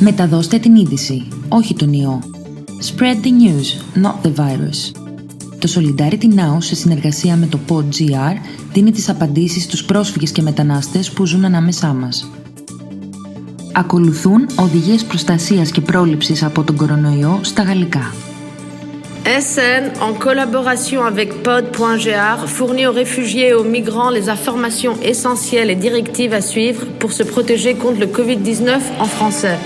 Μεταδώστε την είδηση, όχι τον ιό. Spread the news, not the virus. Το Solidarity Now, σε συνεργασία με το PodGR, δίνει τις απαντήσεις στους πρόσφυγες και μετανάστες που ζουν ανάμεσά μας. Ακολουθούν οδηγίες προστασίας και πρόληψης από τον κορονοϊό στα γαλλικά. SN, en collaboration avec pod.gr, fournit aux réfugiés et aux migrants les informations essentielles et directives à suivre pour se protéger contre le Covid-19 en français.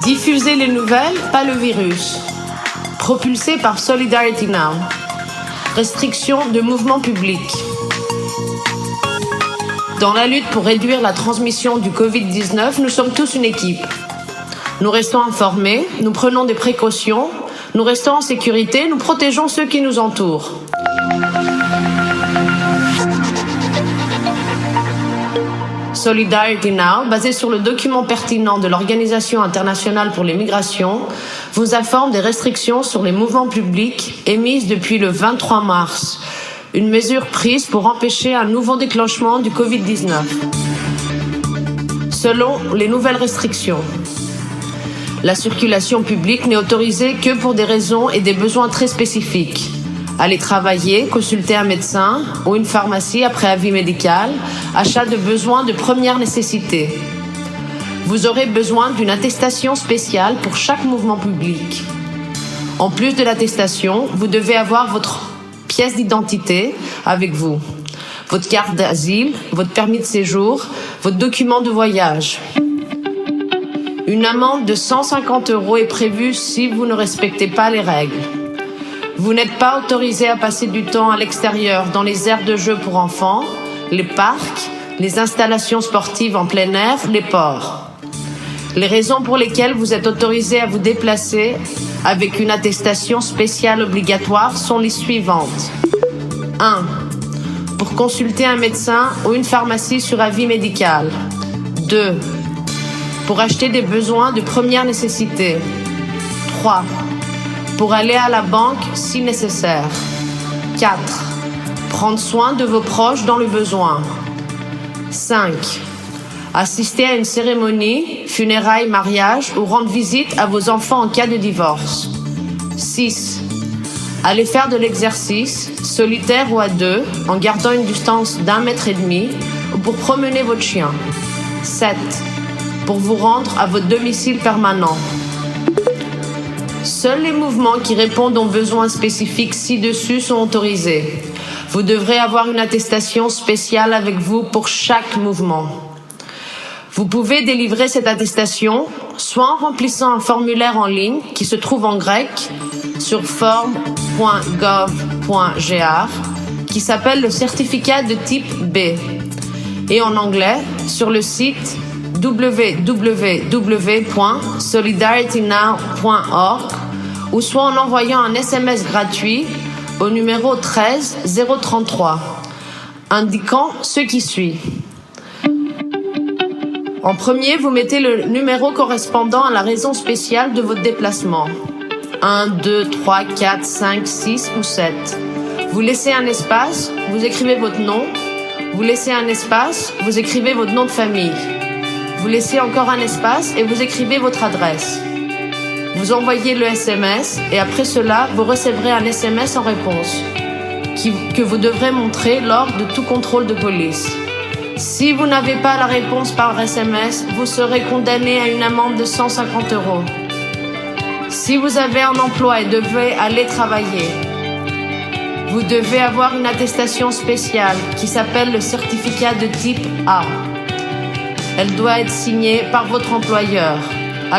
Diffuser les nouvelles, pas le virus. Propulsé par Solidarity Now. Restriction de mouvements publics. Dans la lutte pour réduire la transmission du Covid-19, nous sommes tous une équipe. Nous restons informés, nous prenons des précautions, nous restons en sécurité, nous protégeons ceux qui nous entourent. Solidarity Now, basé sur le document pertinent de l'Organisation internationale pour les migrations, vous informe des restrictions sur les mouvements publics émises depuis le 23 mars. Une mesure prise pour empêcher un nouveau déclenchement du Covid-19. Selon les nouvelles restrictions, la circulation publique n'est autorisée que pour des raisons et des besoins très spécifiques. Aller travailler, consulter un médecin ou une pharmacie après avis médical, achat de besoins de première nécessité. Vous aurez besoin d'une attestation spéciale pour chaque mouvement public. En plus de l'attestation, vous devez avoir votre pièce d'identité avec vous, votre carte d'asile, votre permis de séjour, votre document de voyage. Une amende de 150 € est prévue si vous ne respectez pas les règles. Vous n'êtes pas autorisé à passer du temps à l'extérieur dans les aires de jeu pour enfants, les parcs, les installations sportives en plein air, les ports. Les raisons pour lesquelles vous êtes autorisé à vous déplacer avec une attestation spéciale obligatoire sont les suivantes. 1. Pour consulter un médecin ou une pharmacie sur avis médical. 2. Pour acheter des besoins de première nécessité. 3. Pour aller à la banque si nécessaire. 4. Prendre soin de vos proches dans le besoin. 5. Assister à une cérémonie, funérailles, mariage ou rendre visite à vos enfants en cas de divorce. 6. Aller faire de l'exercice, solitaire ou à deux, en gardant une distance d'1,5 mètre ou pour promener votre chien. 7. Pour vous rendre à votre domicile permanent. Seuls les mouvements qui répondent aux besoins spécifiques ci-dessus sont autorisés. Vous devrez avoir une attestation spéciale avec vous pour chaque mouvement. Vous pouvez délivrer cette attestation soit en remplissant un formulaire en ligne qui se trouve en grec sur form.gov.gr qui s'appelle le certificat de type B et en anglais sur le site www.solidaritynow.org ou soit en envoyant un SMS gratuit au numéro 13 033 indiquant ce qui suit. En premier, vous mettez le numéro correspondant à la raison spéciale de votre déplacement. 1, 2, 3, 4, 5, 6 ou 7. Vous laissez un espace, vous écrivez votre nom. Vous laissez un espace, vous écrivez votre nom de famille. Vous laissez encore un espace et vous écrivez votre adresse. Vous envoyez le SMS et après cela, vous recevrez un SMS en réponse que vous devrez montrer lors de tout contrôle de police. Si vous n'avez pas la réponse par SMS, vous serez condamné à une amende de 150 €. Si vous avez un emploi et devez aller travailler, vous devez avoir une attestation spéciale qui s'appelle le certificat de type A. Elle doit être signée par votre employeur,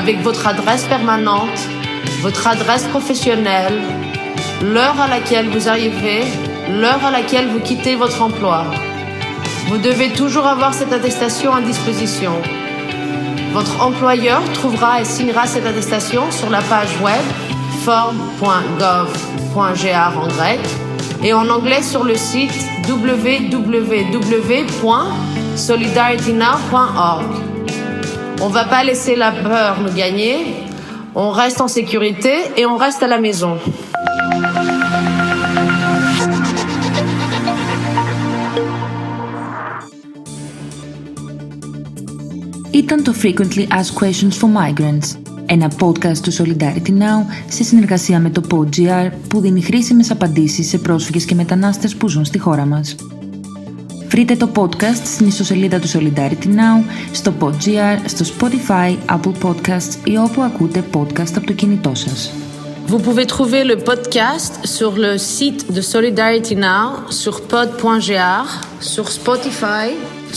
avec votre adresse permanente, votre adresse professionnelle, l'heure à laquelle vous arrivez, l'heure à laquelle vous quittez votre emploi. Vous devez toujours avoir cette attestation à disposition. Votre employeur trouvera et signera cette attestation sur la page web form.gov.gr en grec et en anglais sur le site www.solidaritynow.org. On va pas laisser la peur nous gagner, on reste en sécurité et on reste à la maison. ήταν το Frequently Asked Questions for Migrants, ένα podcast του Solidarity Now σε συνεργασία με το PodGR που δίνει χρήσιμες απαντήσεις σε πρόσφυγες και μετανάστες που ζουν στη χώρα μας. Βρείτε το podcast στην ιστοσελίδα του Solidarity Now, στο PodGR, στο Spotify, Apple Podcasts ή όπου ακούτε podcast από το κινητό σας. Vous pouvez trouver le podcast sur le site de Solidarity Now, sur pod.gr, sur Spotify,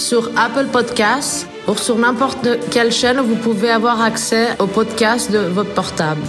sur Apple Podcasts ou sur n'importe quelle chaîne où vous pouvez avoir accès au podcast de votre portable.